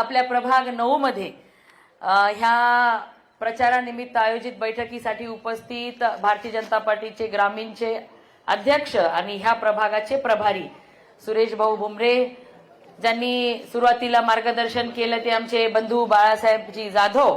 आपल्या प्रभाग 9 मध्ये ह्या प्रचारानिमित्त आयोजित बैठकीसाठी उपस्थित भारतीय जनता पार्टीचे ग्रामीणचे अध्यक्ष आणि ह्या प्रभागाचे प्रभारी सुरेश भाऊ भुमरे, ज्यांनी सुरुवातीला मार्गदर्शन केलं ते आमचे बंधू बाळासाहेबजी जाधव,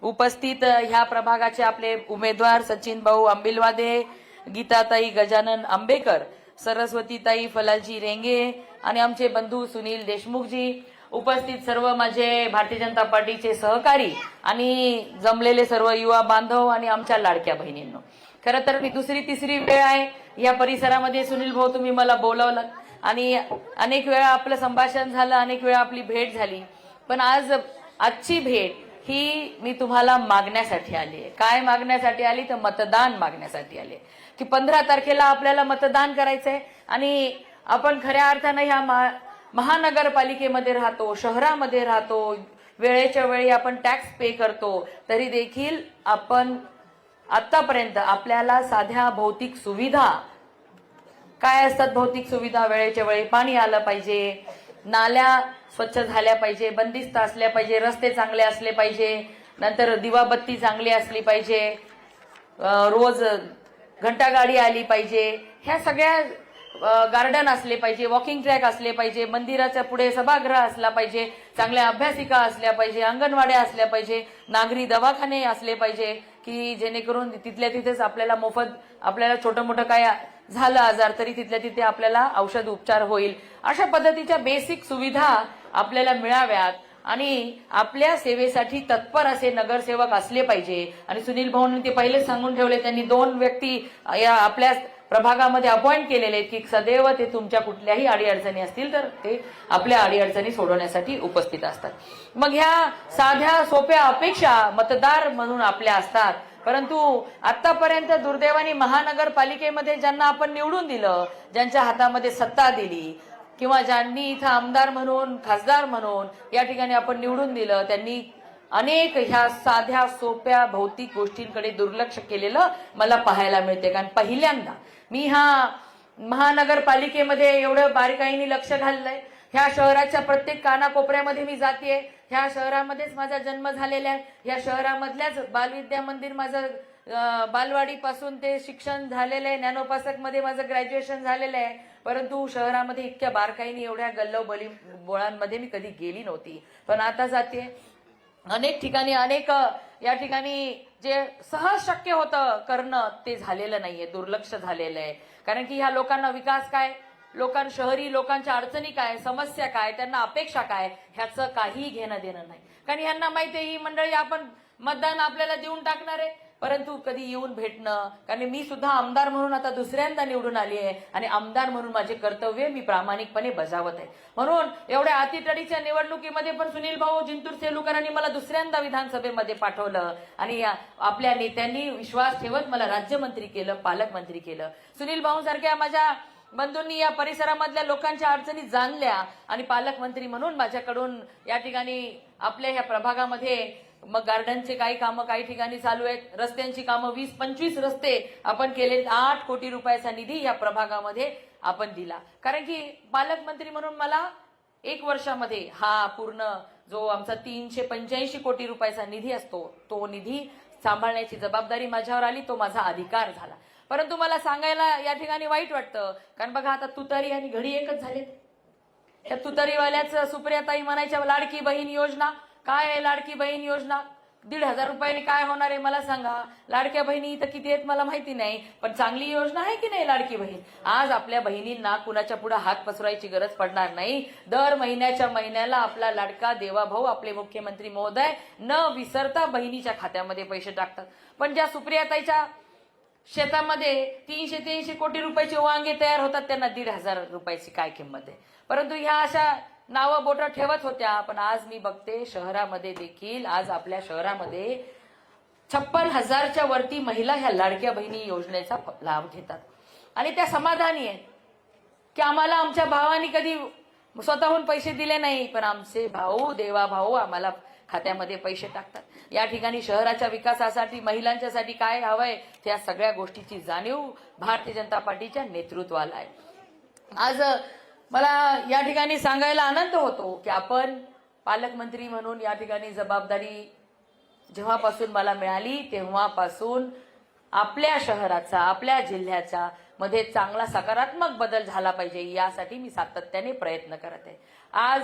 उपस्थित ह्या प्रभागाचे आपले उमेदवार सचिन भाऊ आंबिलवादे, गीताताई गजानन आंबेकर, सरस्वतीताई फलाजी रेंगे आणि आमचे बंधू सुनील देशमुखजी, उपस्थित सर्व माझे भारतीय जनता पार्टीचे सहकारी आणि जमलेले सर्व युवा बांधव आणि आमच्या लाडक्या बहिणींनो, खरं तर मी दुसरी तिसरी वेळ आहे या परिसरामध्ये. सुनील भाऊ, तुम्ही मला बोलावलं आणि अनेक वेळा आपलं संभाषण झालं, अनेक वेळा आपली भेट झाली, पण आजची भेट ही मी तुम्हाला मागण्यासाठी आली आहे. काय मागण्यासाठी आली तर मतदान मागण्यासाठी आली, की 15 तारखेला आपल्याला मतदान करायचंय आणि आपण खऱ्या अर्थानं ह्या महानगरपालिकेमध्ये राहतो, शहरामध्ये राहतो, वेळेच्या वेळी आपण टॅक्स पे करतो, तरी देखील आपण आतापर्यंत आपल्याला साध्या भौतिक सुविधा काय असतात, भौतिक सुविधा वेळेच्या वेळी पाणी आलं पाहिजे, नाल्या स्वच्छ झाल्या पाहिजे, बंदिस्त असल्या पाहिजे, रस्ते चांगले असले पाहिजे, नंतर दिवाबत्ती चांगली असली पाहिजे, रोज घंटागाडी आली पाहिजे, ह्या सगळ्या गार्डन असले पाहिजे, वॉकिंग ट्रॅक असले पाहिजे, मंदिराच्या पुढे सभागृह असला पाहिजे, चांगल्या अभ्यासिका असल्या पाहिजे, अंगणवाड्या असल्या पाहिजे, नागरी दवाखाने असले पाहिजे, की जेणेकरून तिथल्या तिथेच आपल्याला मोफत आपल्याला छोटं मोठं काय झालं आजार तरी तिथल्या तिथे आपल्याला औषध उपचार होईल, अशा पद्धतीच्या बेसिक सुविधा आपल्याला मिळाव्यात आणि आपल्या सेवेसाठी तत्पर असे नगरसेवक असले पाहिजे. आणि सुनील भाऊंनी ते पहिलेच सांगून ठेवले, त्यांनी 2 व्यक्ती या आपल्या प्रभागामध्ये अपॉइंट केलेले आहेत की सदैव ते तुमच्या कुठल्याही अडीअडचणी असतील तर ते आपल्या अडीअडचणी सोडवण्यासाठी उपस्थित असतात. मग ह्या साध्या सोप्या अपेक्षा मतदार म्हणून आपल्या असतात, परंतु आतापर्यंत दुर्दैवाने महानगरपालिकेमध्ये ज्यांना आपण निवडून दिलं, ज्यांच्या हातामध्ये सत्ता दिली किंवा ज्यांनी इथं आमदार म्हणून खासदार म्हणून या ठिकाणी आपण निवडून दिलं, त्यांनी अनेक ह्या साध्या सोप्या भौतिक गोष्टींकडे दुर्लक्ष केलेलं मला पाहायला मिळते. कारण पहिल्यांदा मी ह्या महानगरपालिकेमध्ये एवढं बारकाईने लक्ष घाललंय. ह्या शहराच्या प्रत्येक कानाकोपऱ्यामध्ये मी जातेय, ह्या शहरामध्येच माझा जन्म झालेला आहे, ह्या शहरामधल्याच बालविद्या मंदिर माझं बालवाडीपासून ते शिक्षण झालेलं आहे, ज्ञानोपासक मध्ये माझं ग्रॅज्युएशन झालेलं आहे, परंतु शहरामध्ये इतक्या बारकाईने एवढ्या गल्लोबली बोळांमध्ये मी कधी गेली नव्हती, पण आता जाते. अनेक ठिकाणी या ठिकाणी जे सहज शक्य होतं करणं ते झालेलं नाहीये, दुर्लक्ष झालेलं आहे. कारण की ह्या लोकांना विकास काय, शहरी लोकांच्या अडचणी काय, समस्या काय, त्यांना अपेक्षा काय, ह्याचं काही घेणं देणं नाही. कारण ह्यांना माहिती आहे ही मंडळी आपण मतदान आपल्याला देऊन टाकणार आहे, परंतु कधी येऊन भेटणं, कारण मी सुद्धा आमदार म्हणून आता दुसऱ्यांदा निवडून आली आहे आणि आमदार म्हणून माझे कर्तव्य मी प्रामाणिकपणे बजावत आहे. म्हणून एवढ्या अतितडीच्या निवडणुकीमध्ये पण सुनील भाऊ जिंतूर सेलुकरांनी मला दुसऱ्यांदा विधानसभेमध्ये पाठवलं आणि आपल्या नेत्यांनी विश्वास ठेवत मला राज्यमंत्री केलं, पालकमंत्री केलं. सुनील भाऊ सारख्या माझ्या बंधूंनी या परिसरामधल्या लोकांच्या अडचणी जाणल्या आणि पालकमंत्री म्हणून माझ्याकडून या ठिकाणी आपल्या ह्या प्रभागामध्ये मग गार्डनचे काही कामं काही ठिकाणी चालू आहेत, रस्त्यांची कामं 20-25 रस्ते आपण केले, 8 कोटी रुपयाचा निधी या प्रभागामध्ये आपण दिला. कारण की पालकमंत्री म्हणून मला 1 वर्षामध्ये हा पूर्ण जो आमचा 385 कोटी रुपयाचा निधी असतो तो निधी सांभाळण्याची जबाबदारी माझ्यावर आली, तो माझा अधिकार झाला. परंतु मला सांगायला या ठिकाणी वाईट वाटतं, कारण बघा आता तुतारी आणि घडी एकच झाले. त्या तुतारीवाल्याच सुप्रियाताई म्हणायच्या लाडकी बहीण योजना, काय आहे लाडकी बहीण योजना, 1,500 रुपयाने काय होणार आहे मला सांगा. लाडक्या बहिणी इथं किती आहेत मला माहिती नाही, पण चांगली योजना आहे की नाही लाडकी बहीण. आज आपल्या बहिणींना कुणाच्या पुढे हात पसरायची गरज पडणार नाही. दर महिन्याला आपला लाडका देवाभाऊ आपले मुख्यमंत्री महोदय न विसरता बहिणीच्या खात्यामध्ये पैसे टाकतात. पण ज्या सुप्रियाताईच्या शेतामध्ये 300 कोटी रुपयाचे वांगे तयार होतात, त्यांना 1,500 रुपयाची काय किंमत आहे. परंतु ह्या अशा नावं बोटं ठेवत होत्या, पण आज मी बघते शहरामध्ये देखील आज आपल्या शहरामध्ये 56,000च्या वरती महिला ह्या लाडक्या बहिणी योजनेचा लाभ घेतात आणि त्या समाधानी आहेत की आम्हाला आमच्या भावानी कधी स्वतःहून पैसे दिले नाही, पण आमचे भाऊ देवा भाऊ आम्हाला खात्यामध्ये पैसे टाकतात. या ठिकाणी शहराच्या विकासासाठी महिलांच्यासाठी काय हवंय त्या सगळ्या गोष्टीची जाणीव भारतीय जनता पार्टीच्या नेतृत्वाला आहे. आज मला या ठिकाणी सांगायला आनंद होतो की आपण पालकमंत्री म्हणून या ठिकाणी जबाबदारी जेव्हापासून मला मिळाली तेव्हापासून आपल्या शहराचा, आपल्या जिल्ह्याच्या मध्ये चांगला सकारात्मक बदल झाला पाहिजे यासाठी मी सातत्याने प्रयत्न करत आहे. आज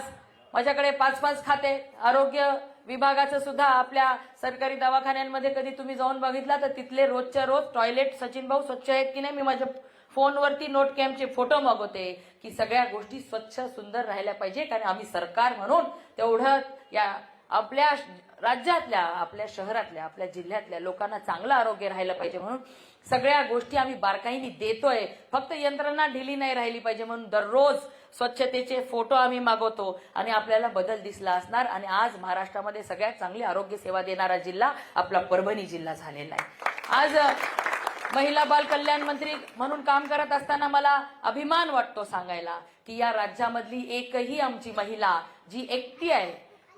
माझ्याकडे 5-5 खाते, आरोग्य विभागाचं सुद्धा आपल्या सरकारी दवाखान्यांमध्ये कधी तुम्ही जाऊन बघितला तर तिथले रोजच्या रोज टॉयलेट सचिन भाऊ स्वच्छ आहेत की नाही, मी माझ्या फोनवरती नोट कॅम्पचे फोटो मागवते की सगळ्या गोष्टी स्वच्छ सुंदर राहिल्या पाहिजे. कारण आम्ही सरकार म्हणून तेवढं या आपल्या राज्यातल्या, आपल्या शहरातल्या, आपल्या जिल्ह्यातल्या लोकांना चांगलं आरोग्य राहिलं पाहिजे म्हणून सगळ्या गोष्टी आम्ही बारकाईने देतोय. फक्त यंत्रणा ढिली नाही राहिली पाहिजे म्हणून दररोज स्वच्छतेचे फोटो आम्ही मागवतो आणि आपल्याला बदल दिसला असणार. आणि आज महाराष्ट्रामध्ये सगळ्यात चांगली आरोग्य सेवा देणारा जिल्हा आपला परभणी जिल्हा झालेला आहे. आज महिला बाल कल्याण मंत्री म्हणून काम करत असताना मला अभिमान वाटतो सांगायला की या राज्यामधली एकही आमची महिला जी एकटी आहे,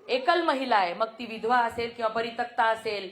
एकल महिला आहे, मग ती विधवा असेल किंवा परित्यक्ता असेल,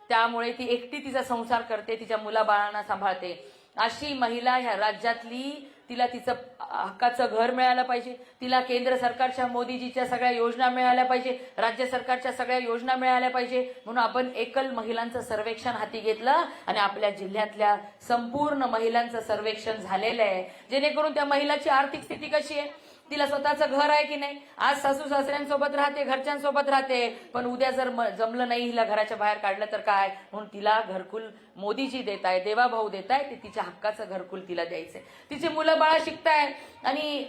त्यामुळे ती एकटी तिचा संसार करते, तिच्या मुलाबाळांना सांभाळते, अशी महिला ह्या राज्यातली तिला तिचं हक्काचं घर मिळालं पाहिजे, तिला केंद्र सरकारच्या मोदीजीच्या सगळ्या योजना मिळाल्या पाहिजे, राज्य सरकारच्या सगळ्या योजना मिळाल्या पाहिजे. म्हणून आपण एकल महिलांचं सर्वेक्षण हाती घेतलं आणि आपल्या जिल्ह्यातल्या संपूर्ण महिलांचं सर्वेक्षण झालेलं आहे, जेणेकरून त्या महिलाची आर्थिक स्थिती कशी आहे, तिला स्वतःचं घर आहे की नाही, आज सासू सासऱ्यांसोबत राहते, घरच्यांसोबत राहते, पण उद्या जर जमलं नाही हिला घराच्या बाहेर काढलं तर काय, म्हणून तिला घरकुल मोदीजी देत आहे, देवाभाऊ देत आहे, ते तिच्या हक्काचं घरकुल तिला द्यायचंय. तिचे मुलं बाळा शिकताय आणि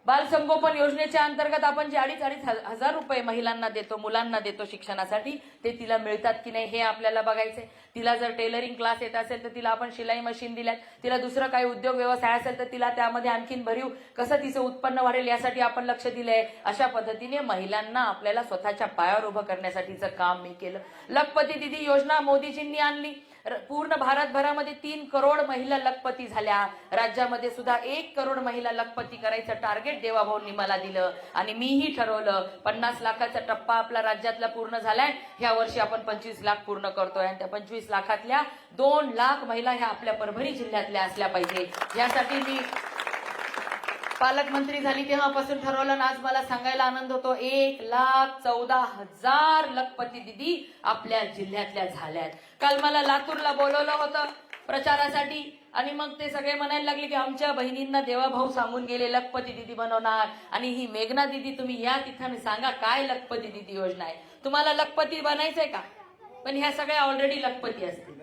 बालसंगोपन योजनेच्या अंतर्गत आपण जे 2,500 हजार रुपये महिलांना देतो, मुलांना देतो शिक्षणासाठी, ते तिला मिळतात की नाही हे आपल्याला बघायचंय. तिला जर टेलरिंग क्लास येत असेल तर तिला आपण शिलाई मशीन दिल्यात, तिला दुसरं काही उद्योग व्यवसाय असेल तर तिला त्यामध्ये आणखीन भरीव कसं तिचं उत्पन्न वाढेल यासाठी आपण लक्ष दिलंय. अशा पद्धतीने महिलांना आपल्याला स्वतःच्या पायावर उभं करण्यासाठीचं काम मी केलं. लखपती दिदी योजना मोदीजींनी आणली, पूर्ण भारतभरामध्ये 3 करोड महिला लखपती झाल्या. राज्यामध्ये सुद्धा 1 करोड महिला लखपती करायचं टार्गेट देवाभाऊंनी मला दिलं आणि मीही ठरवलं 50 लाखाचा टप्पा आपला राज्यातला पूर्ण झालाय. ह्या वर्षी आपण 25 लाख पूर्ण करतोय आणि त्या 25 लाखातल्या 2 लाख महिला ह्या आपल्या परभणी जिल्ह्यातल्या असल्या पाहिजे. यासाठी मी पालकमंत्री झाली तेव्हापासून ठरवलं आणि आज मला सांगायला आनंद होतो 1,14,000 लखपती दिदी आपल्या जिल्ह्यातल्या झाल्यात. काल मला लातूरला बोलवलं होतं प्रचारासाठी आणि मग ते सगळे म्हणायला लागले की आमच्या बहिणींना देवाभाऊ सांगून गेले लखपती दिदी बनवणार आणि ही मेघना दिदी तुम्ही या तिथं सांगा काय लखपती दिदी योजना आहे, तुम्हाला लखपती बनायचंय का? पण ह्या सगळ्या ऑलरेडी लखपती असतील,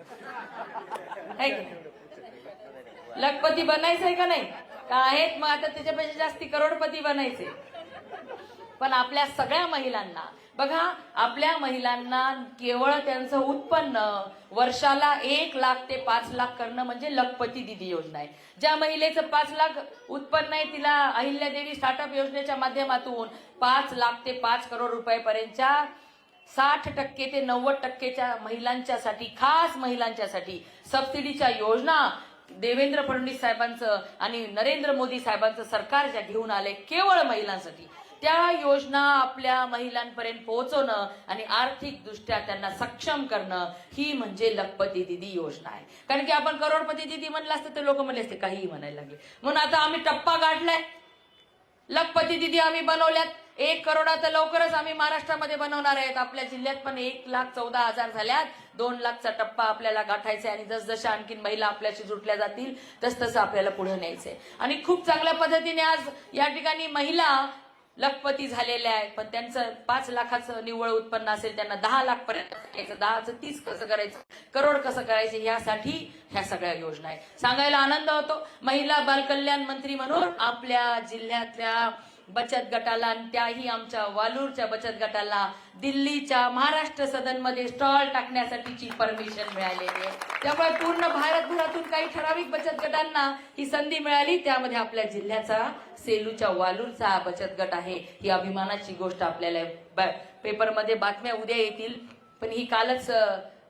लखपती बनायचंय का नाही का आहेत, मग आता त्याच्यापेक्षा जास्ती करोडपती बनायचे. पण आपल्या सगळ्या महिलांना बघा, आपल्या महिलांना केवळ त्यांचं उत्पन्न वर्षाला 1 लाख ते 5 लाख करणं म्हणजे लखपती दिदी योजना आहे. ज्या महिलेचं 5 लाख उत्पन्न आहे तिला अहिल्यादेवी स्टार्टअप योजनेच्या माध्यमातून 5 लाख ते 5 करोड रुपयापर्यंतच्या 60% ते 90%च्या महिलांच्यासाठी, खास महिलांच्यासाठी सबसिडीच्या योजना देवेंद्र फडणवीस साहेबांचं आणि नरेंद्र मोदी साहेबांचं सरकार ज्या घेऊन आले केवळ महिलांसाठी, त्या योजना आपल्या महिलांपर्यंत पोहोचवणं आणि आर्थिक दृष्ट्या त्यांना सक्षम करणं ही म्हणजे लखपती दिदी योजना आहे. कारण की आपण करोडपती दिदी म्हणलं असतं तर लोक म्हणले असते काहीही म्हणायला लागले. म्हणून आता आम्ही टप्पा गाठलाय, लखपती दिदी आम्ही बनवल्यात. 1 करोडाचं लवकरच आम्ही महाराष्ट्रामध्ये बनवणार आहेत. आपल्या जिल्ह्यात पण 1,14,000 झाल्यात. 2 लाखचा टप्पा आपल्याला गाठायचा आहे आणि जसजशा आणखीन महिला आपल्याशी जुटल्या जातील तसतसं आपल्याला पुढे न्यायचंय. आणि खूप चांगल्या पद्धतीने आज या ठिकाणी महिला लखपती झालेल्या आहेत. पण त्यांचं 5 लाखाचं निव्वळ उत्पन्न असेल, त्यांना 10 लाख पर्यंत करायचं, 10चं 30 कसं करायचं, करोड कसं करायचं, यासाठी ह्या सगळ्या योजना आहेत. सांगायला आनंद होतो महिला बाल कल्याण मंत्री म्हणून आपल्या जिल्ह्यातल्या बचत गटाला आणि त्याही आमच्या वालूरच्या बचत गटाला दिल्लीच्या महाराष्ट्र सदनमध्ये स्टॉल टाकण्यासाठीची परमिशन मिळालेली आहे. त्यामुळे पूर्ण भारतभरातून काही ठराविक बचत गटांना ही संधी मिळाली. त्यामध्ये आपल्या जिल्ह्याचा सेलूच्या वालूरचा बचत गट आहे. ही अभिमानाची गोष्ट. आपल्याला पेपरमध्ये बातम्या उद्या येतील, पण ही कालच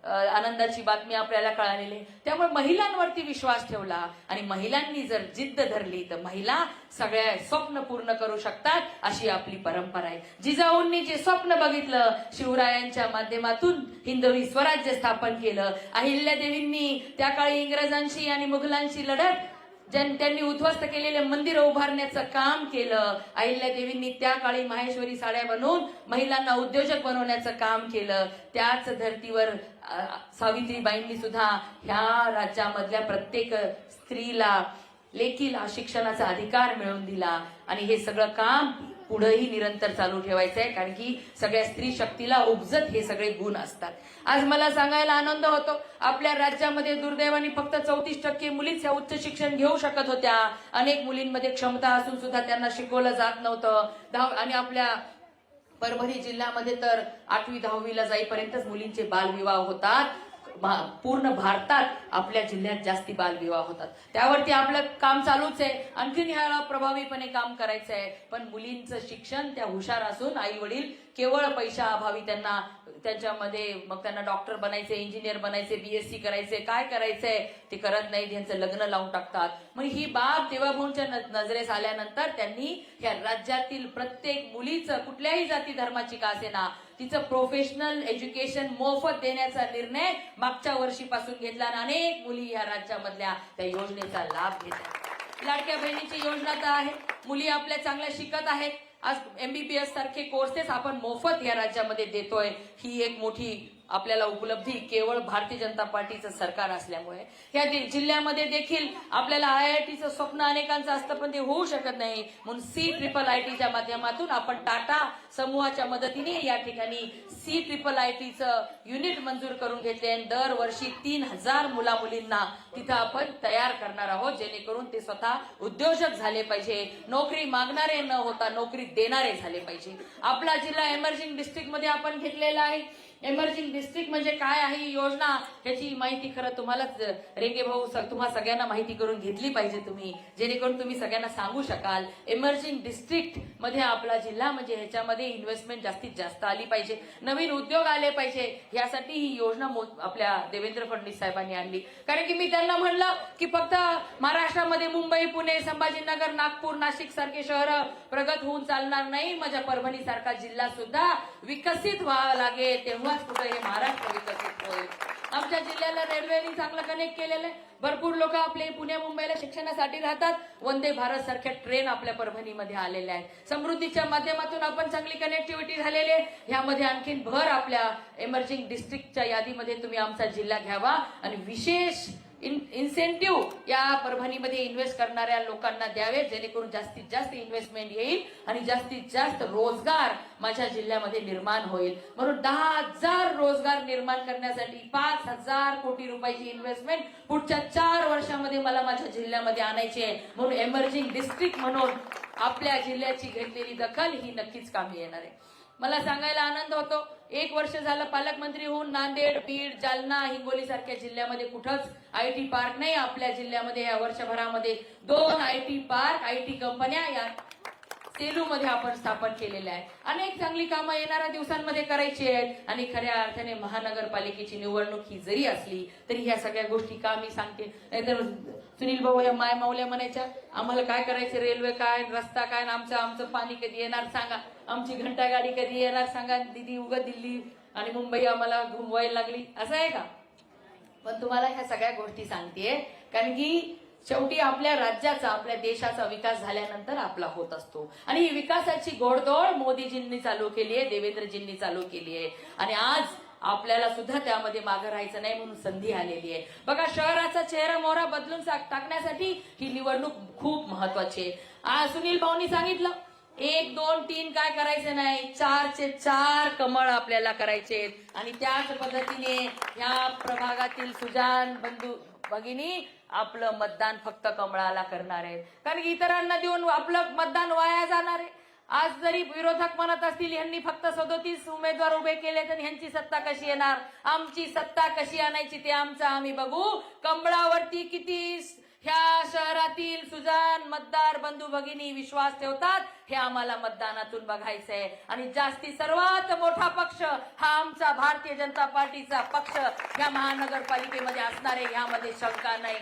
आनंदाची बातमी आपल्याला कळालेली आहे. त्यामुळे महिलांवरती विश्वास ठेवला आणि महिलांनी जर जिद्द धरली तर महिला सगळ्या स्वप्न पूर्ण करू शकतात, अशी आपली परंपरा आहे. जिजाऊंनी जे स्वप्न बघितलं, शिवरायांच्या माध्यमातून हिंदवी स्वराज्य स्थापन केलं. अहिल्यादेवींनी त्या काळी इंग्रजांशी आणि मुघलांशी लढत त्यांनी उद्ध्वस्त केलेले मंदिर उभारण्याचं काम केलं. अहिल्यादेवींनी त्या काळी माहेश्वरी साड्या बनवून महिलांना उद्योजक बनवण्याचं काम केलं. त्याच धर्तीवर सावित्रीबाईंनी सुद्धा ह्या राज्यामधल्या प्रत्येक स्त्रीला लेकीला शिक्षणाचा अधिकार मिळवून दिला. आणि हे सगळं काम पुढेही निरंतर चालू ठेवायचं आहे, कारण की सगळ्या स्त्री शक्तीला उपजत हे सगळे गुण असतात. आज मला सांगायला आनंद होतो, आपल्या राज्यामध्ये दुर्दैवाने फक्त 34% मुलीच या उच्च शिक्षण घेऊ शकत होत्या. अनेक मुलींमध्ये क्षमता असून सुद्धा त्यांना शिकवलं जात नव्हतं. आणि आपल्या परभणी जिल्ह्यामध्ये तर 8वी 10वीला जाईपर्यंतच मुलींचे बालविवाह होतात. पूर्ण भारतात आपल्या जिल्ह्यात जास्ती बालविवाह होतात. त्यावरती आपलं काम चालूच आहे. आणखीन ह्याला प्रभावीपणे काम करायचं आहे. पण मुलींचं शिक्षण, त्या हुशार असून आई वडील केवळ पैशा अभावी त्यांच्यामध्ये मग त्यांना डॉक्टर बनायचे, इंजिनियर बनायचे, BSc करायचे, काय करायचंय ते करत नाही, त्यांचं लग्न लावून टाकतात. मग ही बाब देवाभाऊंच्या नजरेस आल्यानंतर त्यांनी या राज्यातील प्रत्येक मुलीचं, कुठल्याही जाती धर्माची का असेना, तिचं प्रोफेशनल एज्युकेशन मोफत देण्याचा निर्णय मागच्या वर्षीपासून घेतला. आणि अनेक मुली या राज्यामधल्या त्या योजनेचा लाभ घेतात. लाडक्या बहिणीची योजना तर आहे, मुली आपल्या चांगल्या शिकत आहेत. आज MBBS सारखे कोर्सेस आपण मोफत या राज्यामध्ये देतोय. ही एक मोठी आपल्याला उपलब्धी केवळ भारतीय जनता पार्टीचं सरकार असल्यामुळे. या जिल्ह्यामध्ये देखील आपल्याला IITचं स्वप्न अनेकांचं असतं, पण ते होऊ शकत नाही. म्हणून CIIITच्या माध्यमातून आपण टाटा समूहाच्या मदतीने या ठिकाणी CIIITचं युनिट मंजूर करून घेतले. दरवर्षी 3000 मुलींना तिथं आपण तयार करणार आहोत, जेणेकरून ते स्वतः उद्योजक झाले पाहिजे, नोकरी मागणारे न होता नोकरी देणारे झाले पाहिजे. आपला जिल्हा एमर्जिंग डिस्ट्रिक्ट मध्ये आपण घेतलेला आहे. एमर्जिंग डिस्ट्रिक्ट म्हणजे काय आहे ही योजना, ह्याची माहिती खरं तुम्हालाच रेंगे भाऊ तुम्हा सगळ्यांना माहिती करून घेतली पाहिजे तुम्ही, जेणेकरून तुम्ही सगळ्यांना सांगू शकाल. एमर्जिंग डिस्ट्रिक्ट मध्ये आपला जिल्हा म्हणजे ह्याच्यामध्ये इन्व्हेस्टमेंट जास्तीत जास्त आली पाहिजे, नवीन उद्योग आले पाहिजे. यासाठी ही योजना आपल्या देवेंद्र फडणवीस साहेबांनी आणली. कारण की मी त्यांना म्हणलं की फक्त महाराष्ट्रामध्ये मुंबई, पुणे, संभाजीनगर, नागपूर, नाशिक सारखे शहर प्रगत होऊन चालणार नाही. माझ्या परभणी सारखा जिल्हा सुद्धा विकसित व्हावा लागेल, तेव्हाच कुठे हे महाराष्ट्र विकसित होईल. आमच्या जिल्ह्याला रेल्वेने चांगलं कनेक्ट केलेलं आहे. भरपूर लोक आपले पुणे मुंबईला शिक्षणासाठी राहतात. वंदे भारत सारख्या ट्रेन आपल्या परभणीमध्ये आलेल्या आहेत. समृद्धीच्या माध्यमातून आपण चांगली कनेक्टिव्हिटी झालेली आहे. यामध्ये आणखीन भर आपल्या एमर्जिंग डिस्ट्रिक्टच्या यादीमध्ये तुम्ही आमचा जिल्हा घ्यावा आणि विशेष इन्सेंटिव्ह या परभणीमध्ये इन्व्हेस्ट करणाऱ्या लोकांना द्यावे, जेणेकरून जास्तीत जास्त इन्व्हेस्टमेंट येईल आणि जास्तीत जास्त रोजगार माझ्या जिल्ह्यामध्ये निर्माण होईल. म्हणून 10,000 रोजगार निर्माण करण्यासाठी 5,000 कोटी रुपयाची इन्व्हेस्टमेंट पुढच्या 4 वर्षामध्ये मला माझ्या जिल्ह्यामध्ये आणायची आहे. म्हणून एमर्जिंग डिस्ट्रिक्ट म्हणून आपल्या जिल्ह्याची घेतलेली दखल ही नक्कीच कामी येणार आहे. मला सांगायला आनंद होतो, 1 वर्ष झालं पालकमंत्री होऊन नांदेड, बीड, जालना, हिंगोली सारख्या जिल्ह्यामध्ये कुठंच IT पार्क नाही. आपल्या जिल्ह्यामध्ये या वर्षभरामध्ये 2 IT पार्क, IT कंपन्या या सेलूमध्ये आपण स्थापन केलेल्या आहेत. अनेक चांगली कामं येणाऱ्या दिवसांमध्ये करायची आहेत. आणि खऱ्या अर्थाने महानगरपालिकेची निवडणूक ही जरी असली तरी ह्या सगळ्या गोष्टी का मी सांगते, नाहीतर सुनील भाऊ या माय मावल्या म्हणायच्या आम्हाला काय करायचं, रेल्वे काय, रस्ता काय, आमचं पाणी कधी येणार सांगा, आमची घंटा गाडी कधी येणार सांगा, दिदी उगा दिल्ली आणि मुंबई आम्हाला घुमवायला लागली, असं आहे का? पण तुम्हाला ह्या सगळ्या गोष्टी सांगतेय कारण की शेवटी आपल्या राज्याचा, आपल्या देशाचा विकास झाल्यानंतर आपला होत असतो. आणि ही विकासाची घोडदौड मोदीजींनी चालू केली आहे, देवेंद्रजींनी चालू केली आहे. आणि आज आपल्याला सुद्धा त्यामध्ये मागे राहायचं नाही, म्हणून संधी आलेली आहे. बघा, शहराचा चेहरा मोहरा बदलून टाकण्यासाठी ही निवडणूक खूप महत्वाची आहे. आज सुनील भाऊंनी सांगितलं 1, 2, 3 काय करायचं नाही, 4चे 4 कमळ आपल्याला करायचे. आणि त्याच पद्धतीने या प्रभागातील सुजान बंधू भगिनी आपलं मतदान फक्त कमळाला करणार आहेत, कारण की इतरांना देऊन आपलं मतदान वाया जाणार आहे. आज जरी विरोधक म्हणत असतील यांनी फक्त 37 उमेदवार उभे केले तर ह्यांची सत्ता कशी येणार, आमची सत्ता कशी आणायची ते आमचं आम्ही बघू. कमळावरती किती ह्या शहरातील सुजान मतदार बंधू भगिनी विश्वास ठेवतात हे आम्हाला मतदानातून बघायचंय. आणि सर्वात मोठा पक्ष हा आमचा भारतीय जनता पार्टीचा पक्ष या महानगरपालिकेमध्ये असणार आहे, यामध्ये शंका नाही.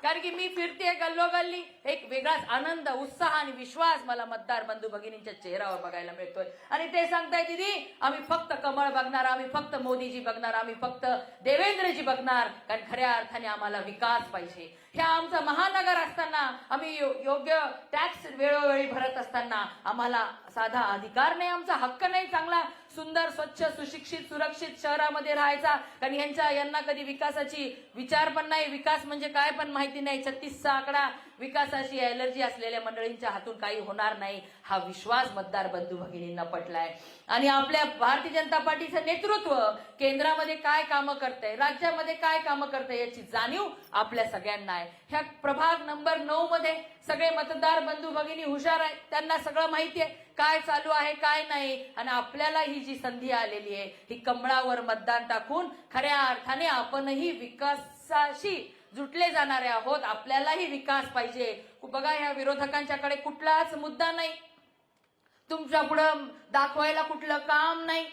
कारण की मी फिरते गल्लोगल्ली, एक वेगळाच आनंद, उत्साह आणि विश्वास मला मतदार बंधू भगिनींच्या चेहऱ्यावर बघायला मिळतोय. आणि ते सांगताय दीदी आम्ही फक्त कमळ बघणार, आम्ही फक्त मोदीजी बघणार, आम्ही फक्त देवेंद्रजी बघणार, कारण खऱ्या अर्थाने आम्हाला विकास पाहिजे. ह्या आमचा महानगर असताना, आम्ही योग्य टॅक्स वेळोवेळी भरत असताना आम्हाला साधा अधिकार नाही, आमचा हक्क नाही चांगला सुंदर स्वच्छ सुशिक्षित सुरक्षित शहरामध्ये राहायचा. कारण यांना कधी विकासाची विचार पण नाही, विकास म्हणजे काय पण माहिती नाही. 36चा आकडा, विकासाची एलर्जी असलेल्या मंडळींच्या हातून काही होणार नाही, हा विश्वास मतदार बंधू भगिनींना पटलाय. आणि आपल्या भारतीय जनता पार्टीचं नेतृत्व केंद्रामध्ये काय कामं करतंय, राज्यामध्ये काय कामं करतंय याची जाणीव आपल्या सगळ्यांना आहे. ह्या प्रभाग नंबर 9 मध्ये सगळे मतदार बंधू भगिनी हुशार आहेत, त्यांना सगळं माहिती आहे काय चालू आहे काय नाही. आणि आपल्याला ही जी संधी आलेली आहे, ही कमळावर मतदान टाकून खऱ्या अर्थाने आपणही विकासाशी जुटले जाणारे आहोत. आपल्यालाही विकास पाहिजे. बघा ह्या विरोधकांच्याकडे कुठलाच मुद्दा नाही, तुमच्या पुढं दाखवायला कुठलं काम नाही,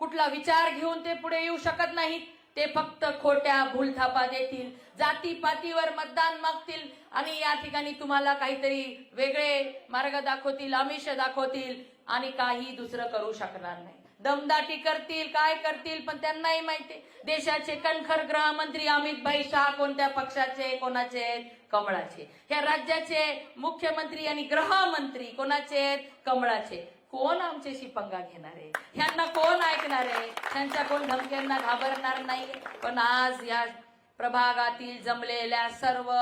कुठला विचार घेऊन ते पुढे येऊ शकत नाहीत. ते फक्त खोट्या भूलथापा देतील, जातीपातीवर मतदान मागतील आणि या ठिकाणी तुम्हाला काहीतरी वेगळे मार्ग दाखवतील, आमिष दाखवतील आणि काही दुसरं करू शकणार नाही. दमदाटी करतील, काय करतील, पण त्यांनाही माहिती. देशाचे कणखर गृहमंत्री अमित भाई शाह कोणत्या पक्षाचे, कोणाचे आहेत? कमळाचे. या राज्याचे मुख्यमंत्री आणि गृहमंत्री कोणाचे आहेत? कमळाचे. कोण आमच्याशी पंगा घेणार आहे? ह्यांना कोण ऐकणार आहे? त्यांच्या कोण धमक्यांना घाबरणार नाही. पण आज या प्रभागातील जमलेल्या सर्व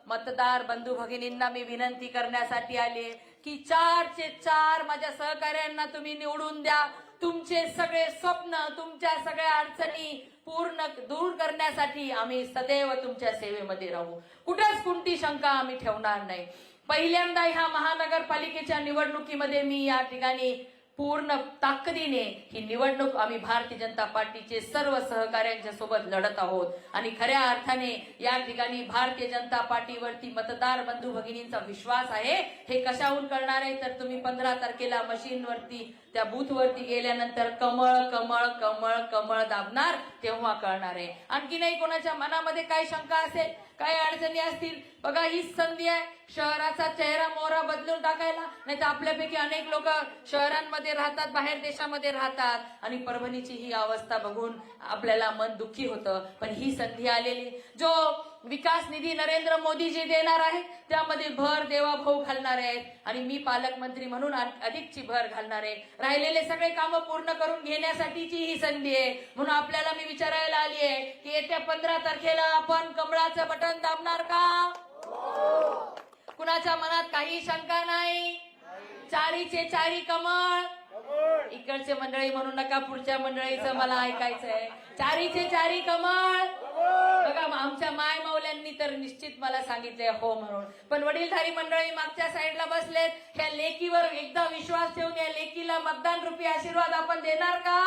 मतदार बंधू भगिनींना मी विनंती करण्यासाठी आले की 4चे 4 माझ्या सहकार्यांना तुम्ही निवडून द्या. तुमचे सगळे स्वप्न, तुमच्या सगळ्या अडचणी पूर्ण दूर करण्यासाठी आम्ही सदैव तुमच्या सेवेमध्ये राहू. कुठेच कोणती शंका आम्ही ठेवणार नाही. पहिल्यांदा ह्या महानगरपालिकेच्या निवडणुकीमध्ये मी या ठिकाणी पूर्ण ताकदीने ही निवडणूक आम्ही भारतीय जनता पार्टीचे सर्व सहकार्यांच्या सोबत लढत आहोत. आणि खऱ्या अर्थाने या ठिकाणी भारतीय जनता पार्टीवरती मतदार बंधू भगिनींचा विश्वास आहे. हे कशाहून कळणार आहे तर तुम्ही 15 तारखेला मशीनवरती त्या बूथवरती गेल्यानंतर कमळ कमळ कमळ कमळ दाबणार तेव्हा कळणार आहे. आणखी नाही कोणाच्या मनामध्ये काय शंका असेल, काय अडचणी असतील, बघा हीच संधी आहे शहराचा चेहरा मोहरा बदलून टाकायला. नाही तर आपल्यापैकी अनेक लोक शहरांमध्ये राहतात, बाहेर देशामध्ये राहतात आणि परभणीची ही अवस्था बघून आपल्याला मन दुःखी होतं. पण ही संधी आलेली, जो विकास निधी नरेंद्र मोदीजी देणार आहेत त्यामध्ये भर देवाभाऊ घालणार आहेत आणि मी पालकमंत्री म्हणून अधिकची भर घालणार आहे. राहिलेले सगळे कामं पूर्ण करून घेण्यासाठीची ही संधी आहे. म्हणून आपल्याला मी विचारायला आली आहे की येत्या 15 तारखेला आपण कमळाचं बटन दाबणार का? कुणाच्या मनात काही शंका नाही? 4चे 4 कमळ. इकडचे मंडळी म्हणू नका, पुढच्या मंडळीचं मला ऐकायचंय. 4चे 4 कमळ. बघा आमच्या माय मौल्यांनी तर निश्चित मला सांगितलंय हो म्हणून. पण वडीलधारी मंडळी मागच्या साईडला बसलेत. ह्या लेकीवर एकदा विश्वास ठेवून या लेकीला मतदान रूपी आशीर्वाद आपण देणार का?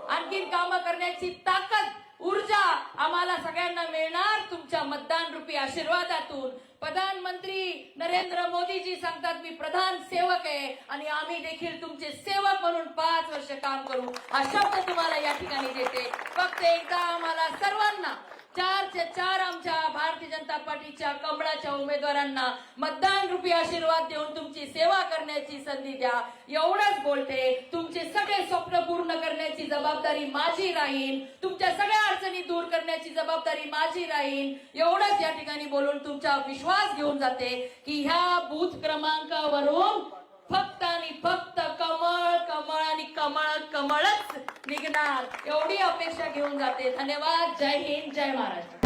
आणखीन कामं करण्याची ताकद, ऊर्जा आम्हाला सगळ्यांना मिळणार तुमच्या मतदान रूपी आशीर्वादातून. प्रधानमंत्री नरेंद्र मोदीजी सांगतात मी प्रधान सेवक आहे आणि आम्ही देखील तुमचे सेवक म्हणून 5 वर्ष काम करू, हा शब्द तुम्हाला या ठिकाणी देते. फक्त एकदा आम्हाला सर्वांना 4चे 4 आमच्या भारतीय जनता पार्टीच्या कमळाच्या उमेदवारांना मतदान रूपी आशीर्वाद देऊन तुमची सेवा करण्याची संधी द्या. एवढंच बोलते. तुमचे सगळे स्वप्न पूर्ण करण्याची जबाबदारी माझी राहील, तुमच्या सगळ्या अडचणी दूर करण्याची जबाबदारी माझी राहील. एवढंच या ठिकाणी बोलून तुमचा विश्वास घेऊन जाते की ह्या बूथ क्रमांकावरून फक्त आणि फक्त कमळ कमळ आणि कमळ कमळच निघणार एवढी अपेक्षा घेऊन जाते. धन्यवाद. जय हिंद, जय महाराष्ट्र.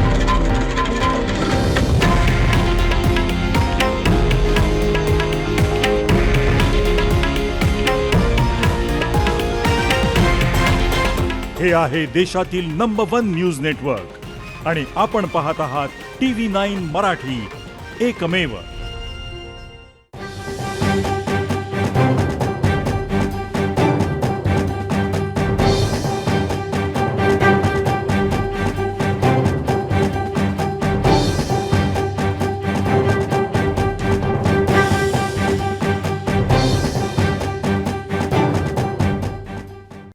हे आहे देशातील नंबर 1 न्यूज नेटवर्क आणि आपण पाहत आहात TV9 मराठी, एकमेव.